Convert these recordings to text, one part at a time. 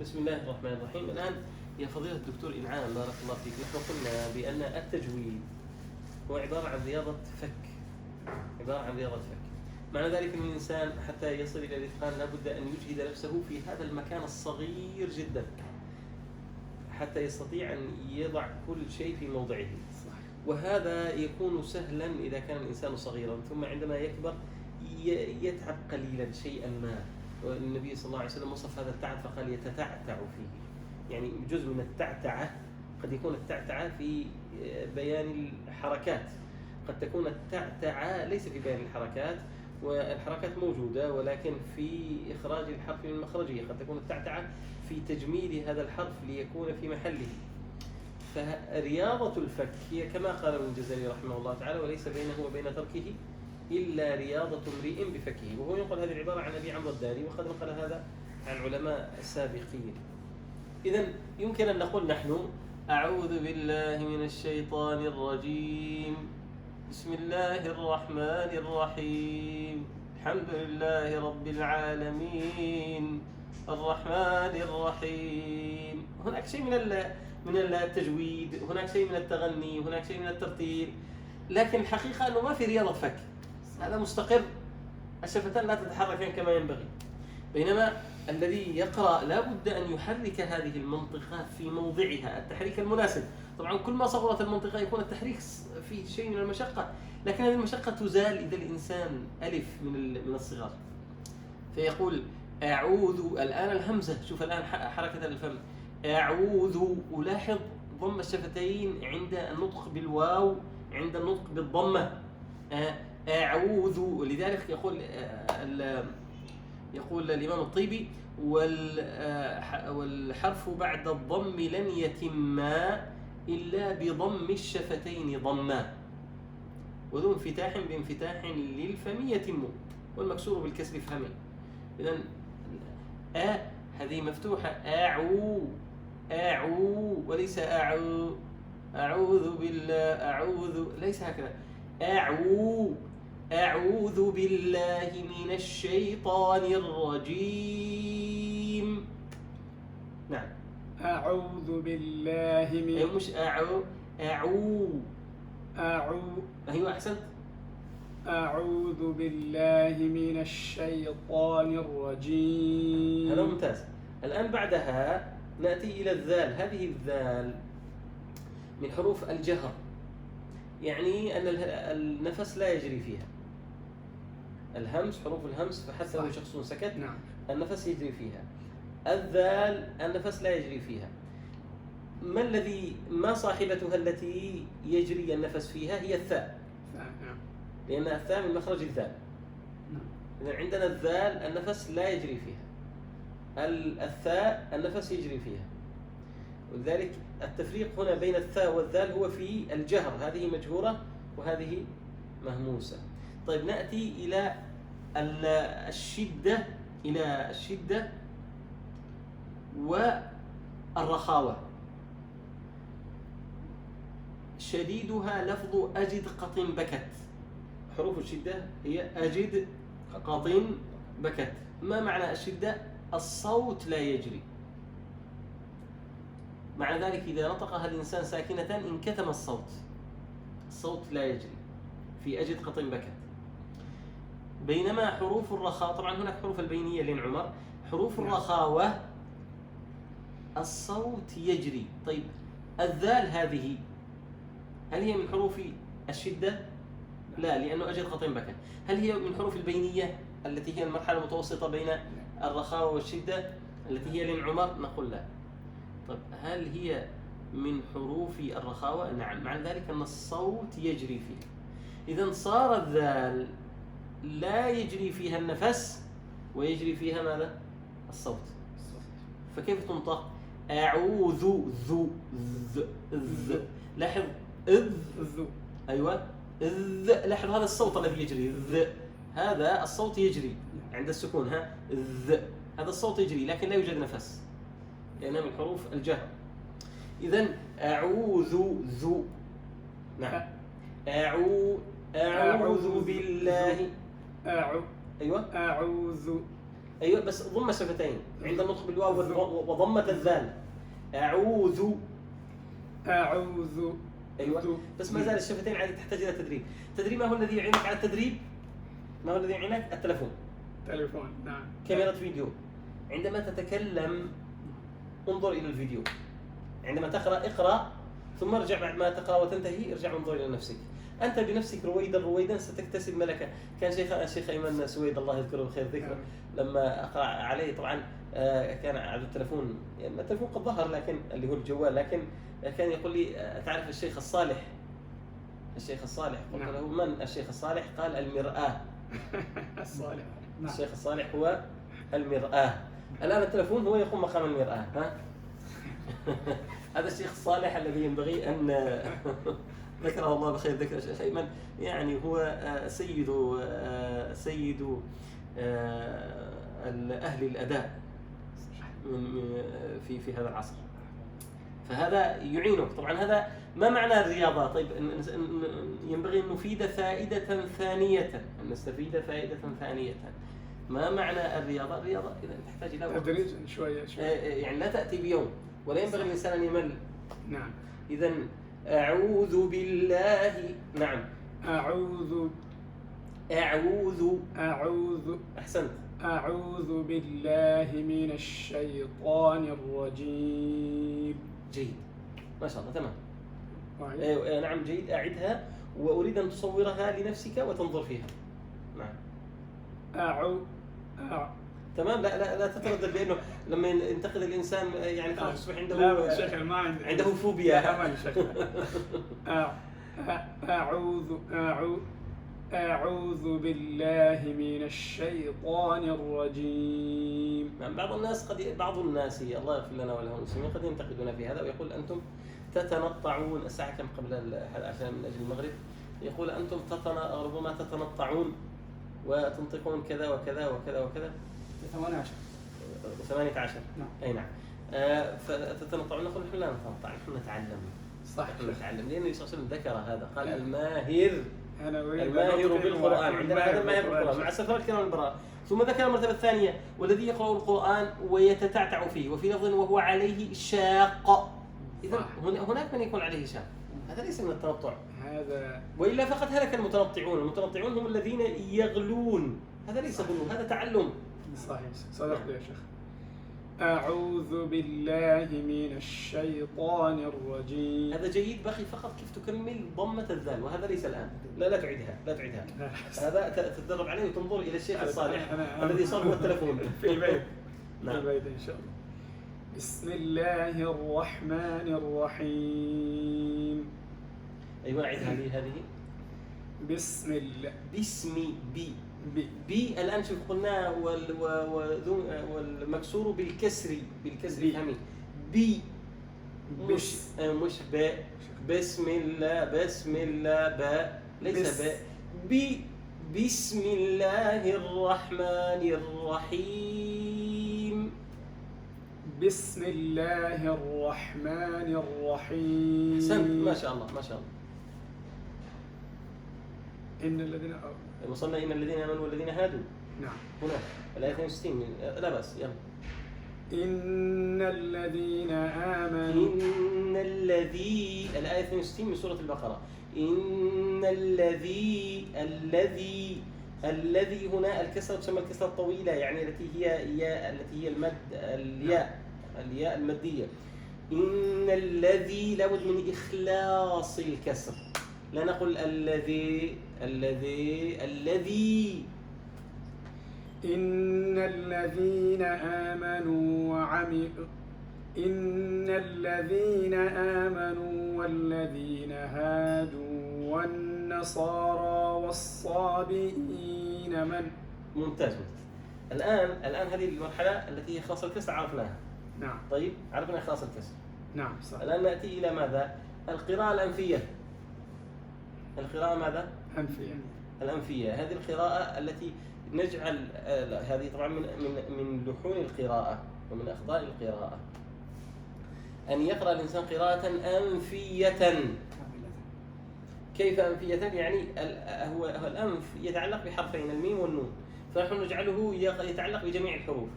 بسم الله الرحمن الرحيم. الآن يا فضيلة الدكتور إنعام بارك الله فيك، نحن قلنا بأن التجويد هو عبارة عن رياضة فك، عبارة عن رياضة فك. معنى ذلك أن الإنسان حتى يصل إلى الإتقان لابد أن يجهد نفسه في هذا المكان الصغير جدا حتى يستطيع أن يضع كل شيء في موضعه. وهذا يكون سهلا إذا كان الإنسان صغيرا، ثم عندما يكبر يتعب قليلا شيئا ما. والنبي صلى الله عليه وسلم وصف هذا التعب فقال يتتعتع فيه، يعني جزء من التعتعة. قد يكون التعتعة في بيان الحركات، قد تكون التعتعة ليس في بيان الحركات، والحركات موجودة ولكن في إخراج الحرف من مخرجه. قد تكون التعتعة في تجميل هذا الحرف ليكون في محله. فرياضة الفك هي كما قال ابن الجزري رحمه الله تعالى: وليس بينه وبين تركه إلا رياضة امرئ بفكه. وهو ينقل هذه العبارة عن أبي عمرو الداري، وقد نقل هذا عن علماء السابقين. إذن يمكن أن نقول نحن: أعوذ بالله من الشيطان الرجيم، بسم الله الرحمن الرحيم، الحمد لله رب العالمين، الرحمن الرحيم. هناك شيء من التجويد، هناك شيء من التغني، هناك شيء من الترتيل، لكن الحقيقة أنه ما في رياضة فك. هذا مستقر، الشفتان لا تتحركان كما ينبغي. بينما الذي يقرأ لا بد أن يحرك هذه المنطقة في موضعها التحريك المناسب. طبعا كل ما صغرت المنطقة يكون التحريك فيه شيء من المشقة، لكن هذه المشقة تزال إذا الإنسان ألف من الصغار. فيقول أعوذ. الآن الهمزة، شوف الآن حركة الفم، أعوذ. ألاحظ ضم الشفتين عند النطق بالواو، عند النطق بالضمة. أعوذ. ولذلك يقول الإمام الطيبي: والحرف بعد الضم لن يتما إلا بضم الشفتين ضما، وذو انفتاح بانفتاح للفم يتم، والمكسور بالكسر فهمي. إذن هذه مفتوحة، أعو وليس أعو. أعوذ بالله، أعوذ، ليس هكذا. أعوذ بالله من الشيطان الرجيم. نعم، أعوذ بالله من مش أعو. أيوة أحسنت. أعوذ بالله من الشيطان الرجيم. هذا ممتاز. الآن بعدها نأتي إلى الذال. هذه الذال من حروف الجهر، يعني أن النفس لا يجري فيها. الهمس، حروف الهمس، فحتى لو شخص سكت نعم. النفس يجري فيها. الذال النفس لا يجري فيها. ما صاحبتها التي يجري النفس فيها؟ هي الثاء، لأن الثاء من مخرج الذال. إذن عندنا الذال النفس لا يجري فيها، الثاء النفس يجري فيها. ولذلك التفريق هنا بين الثاء والذال هو في الجهر، هذه مجهورة وهذه مهموسة. طيب نأتي إلى الشدة والرخاوة. شديدها لفظ أجد قط بكت. حروف الشدة هي أجد قط بكت. ما معنى الشدة؟ الصوت لا يجري. معنى ذلك إذا نطقها الإنسان ساكنة انكتم الصوت لا يجري في أجد قط بكت. بينما حروف الرخاء، طبعا هناك حروف البينية للعمر، حروف الرخاوة الصوت يجري. طيب الذال هذه هل هي من حروف الشدة؟ لا، لأنه أجد قط بكت. هل هي من حروف البينية التي هي المرحلة المتوسطة بين الرخاوة والشدة التي هي للعمر؟ نقول لا. طيب هل هي من حروف الرخاوة؟ نعم. معنى ذلك أن الصوت يجري فيها. إذن صار الذال لا يجري فيها النفس ويجري فيها ماذا؟ الصوت. فكيف تنطق؟ أعوذ. ذ. لاحظ ذ. أيوة ذ. لاحظ هذا الصوت الذي يجري، ذ. هذا الصوت يجري عند السكون، ذ. هذا الصوت يجري لكن لا يوجد نفس لأنها من حروف الجهر. إذن أعوذ ذو. نعم. أعوذ بالله. أيوة. أيوة بس ضم شفتين عند النطق بالواو وضمة الذال. أعوذ. أعوذ. أيوة بس ما زال الشفتين عادي تحتاج إلى تدريب. تدريب ما هو الذي يعينك على التدريب؟ ما هو الذي يعينك؟ التلفون. تلفون نعم. كاميرا فيديو. عندما تتكلم انظر إلى الفيديو. عندما تقرأ اقرأ ثم ارجع بعد ما تقرأ وتنتهي ارجع انظر إلى نفسك. أنت بنفسك رويدا ستكتسب ملكة. كان الشيخ أيمن سويد الله يذكره بخير ذكره لما أقرأ عليه طبعا كان على التلفون، يعني التلفون قد ظهر لكن اللي هو الجوال، لكن كان يقول لي تعرف الشيخ الصالح؟ الشيخ الصالح قلت له من الشيخ الصالح؟ قال المرآة. الصالح. الشيخ الصالح هو المرآة. الآن التلفون هو يقوم مقام المرآة. ها؟ هذا الشيخ الصالح الذي ينبغي أن ذكره الله بخير ذكر الشيخ أيمن، يعني هو سيد أهل الأداء في هذا العصر. فهذا يعينك طبعا. هذا ما معنى الرياضة؟ طيب ينبغي أن نفيد فائدة ثانية، أن نستفيد فائدة ثانية. ما معنى الرياضة؟ الرياضة إذا تحتاج إلى وقت تدريج شوية يعني لا تأتي بيوم ولا ينبغي الإنسان أن يمل. نعم. إذا أعوذ بالله. نعم. أعوذ. أحسنت. أعوذ بالله من الشيطان الرجيم. جيد ما شاء الله تمام. نعم جيد. أعدها وأريد أن تصورها لنفسك وتنظر فيها. نعم. تمام. لا تتردد، لأنه لما ينتقد الإنسان يعني خلاص يصبح عنده لا شيخ ما عنده فوبيا. أعوذ بالله من الشيطان الرجيم. بعض الناس الله يغفر لنا ولهم المسلمين قد ينتقدون في هذا ويقول أنتم تتنطعون. الساعة كم قبل عشان من أجل المغرب؟ يقول أنتم ربما تتنطعون وتنطقون كذا وكذا وكذا وكذا. 18. نعم. أي نعم. فتتنطعون. نقول نحن لا نتنطع، نحن نتعلم. صح. نحن نتعلم، لأن النبي صلى الله عليه وسلم ذكر هذا، قال الماهر بالقرآن. عندنا هذا الماهر بالقرآن مع السفر الكرام البراء. ثم ذكر المرتبة الثانية والذي يقرأ القرآن ويتتعتع فيه، وفي لفظ وهو عليه شاق. إذا هناك من يكون عليه شاق، هذا ليس من التنطع. هذا وإلا فقد هلك المتنطعون. المتنطعون هم الذين يغلون، هذا ليس غلو، هذا تعلم. صحيح صدقت يا شيخ. أعوذ بالله من الشيطان الرجيم. هذا جيد، بقي فقط كيف تكمل ضمة الذال، وهذا ليس الآن. لا تعيدها. هذا تتدرب عليه وتنظر إلى الشيخ الصالح الذي صار هو التلفون في البيت. نعم. في البيت إن شاء الله. بسم الله الرحمن الرحيم. أيوة أعيدها لي هذه. بسم الله. بي الآن شوف قلنا والمكسور بالكسر فهمي. بي مش باء. بسم الله باء ليس باء. بسم الله الرحمن الرحيم. بسم الله الرحمن الرحيم. أحسنت ما شاء الله. إن الذين وصلنا إن الذين آمنوا والذين هادوا. نعم. هنا الآية 62 لا بأس يلا. إن الذين آمنوا. الآية 62 من سورة البقرة. إن الذي هنا الكسرة تسمى الكسرة الطويلة، يعني التي هي المد الياء المادية. إن الذي لابد من إخلاص الكسر، لا نقول الذي. إن الذين آمنوا والذين هادوا والنصارى والصابئين من. ممتاز. الآن هذه المرحلة التي هي إخلاص الكسر عرفناها. نعم. طيب عرفنا إخلاص الكسر. نعم صح. الآن نأتي إلى ماذا؟ القراءة الأنفية. القراءة ماذا؟ الأنفية. هذه القراءة التي نجعل هذه طبعا من لحون القراءة ومن أخطاء القراءة أن يقرأ الإنسان قراءة أنفية. كيف أنفية؟ يعني هو الأنف يتعلق بحرفين الميم والنون، فنحن نجعله يتعلق بجميع الحروف،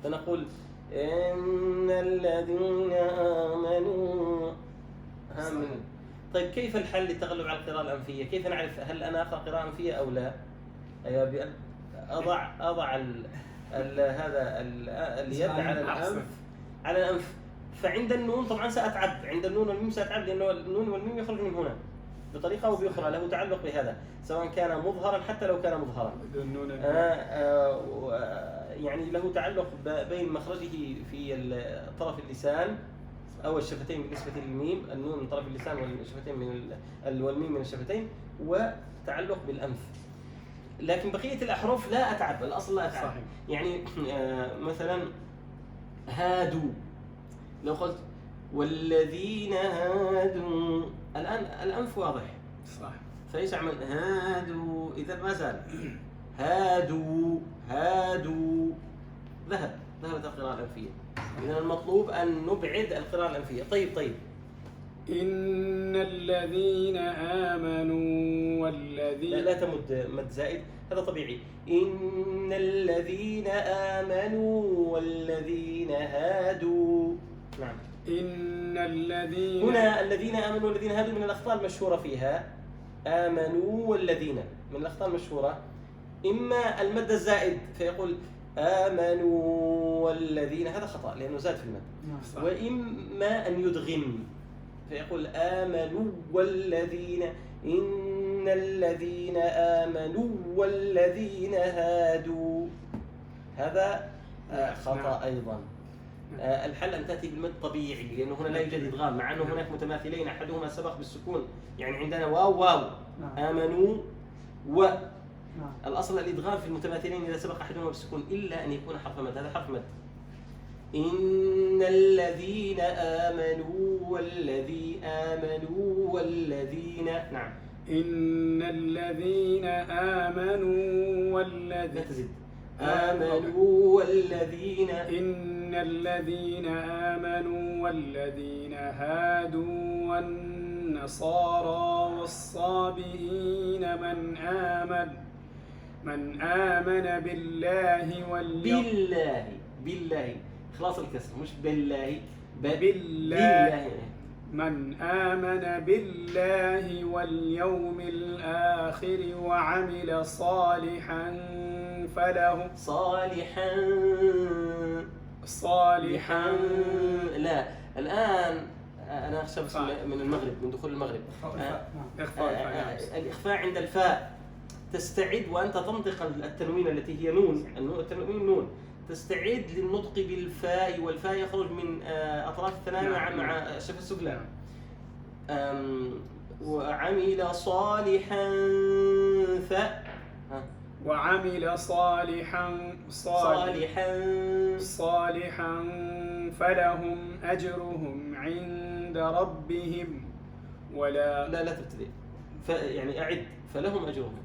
فنقول إن الذين آمنوا آمنوا. طيب كيف الحل للتغلب على القراءة الأنفية؟ كيف نعرف هل أنا أقرأ قراءة أنفية أو لا؟ أيوة، بأن أضع هذا اليد على الأنف، على الأنف. فعند النون طبعا سأتعب، عند النون والميم سأتعب، لأنه النون والميم يخرج من هنا بطريقة أو بأخرى، له تعلق بهذا سواء كان مظهرا حتى لو كان مظهرا. يعني له تعلق بين مخرجه في طرف اللسان أو الشفتين بالنسبة للميم، النون من طرف اللسان والشفتين والميم من الشفتين، وتعلق بالأنف. لكن بقية الأحرف لا أتعب، الأصل لا أتعب. صحيح. يعني مثلا هادوا، لو قلت والذين هادوا، الآن الأنف واضح. صح. فإيش أعمل؟ هادوا، إذا ما زال هادوا ذهبت القراءة الأنفية. إذا المطلوب أن نبعد القراءة الأنفية. طيب إن الذين آمنوا والذين، لا تمد مد زائد، هذا طبيعي. إن الذين آمنوا والذين هادوا. نعم. إن الذين، هنا الذين آمنوا والذين هادوا من الأخطاء المشهورة فيها، آمنوا والذين من الأخطاء المشهورة، إما المد الزائد فيقول آمنوا والذين، هذا خطأ لأنه زاد في المد. وإما أن يدغم فيقول آمنوا والذين، إن الذين آمنوا والذين هادوا، هذا خطأ أيضا. الحل أن تأتي بالمد طبيعي، لأنه هنا لا يوجد إدغام، مع أنه هناك متماثلين أحدهما سبق بالسكون، يعني عندنا واو آمنوا و، الأصل الإدغام في المتماثلين إذا سبق أحدهما بالسكون إلا أن يكون حرف مد، هذا حرف مد. إن الذين آمنوا والذين. نعم. إن الذين آمنوا والذين، لا تزد، آمنوا والذين، إن الذين آمنوا والذين هادوا والنصارى والصابئين من آمن بالله واليوم، بالله خلاص الكسر، مش بالله، بالله، من آمن بالله واليوم الآخر وعمل صالحا فله، صالحا. لا الآن أنا أخشى من المغرب، من دخول المغرب. الإخفاء عند الفاء، تستعد وأنت تنطق التنوين التي هي نون، التنوين نون، تستعد للنطق بالفاء، والفاء يخرج من أطراف الثنايا مع الشفة السفلى. وعمل صالحا وعمل صالحا فلهم أجرهم عند ربهم ولا، لا تبتدئ، يعني أعد، فلهم أجرهم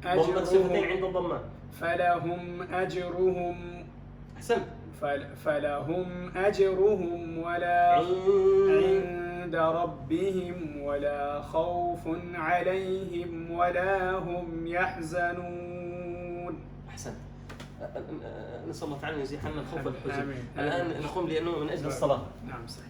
ضمة شفتين عند الضمان، فلهم أجرهم، أحسن، فلهم أجرهم ولا عند ربهم ولا خوف عليهم ولا هم يحزنون. أحسن. نسأل الله تعالى أن يزيح عنا الخوف والحزن. الآن نقوم لأنه من أجل الصلاة. نعم صحيح.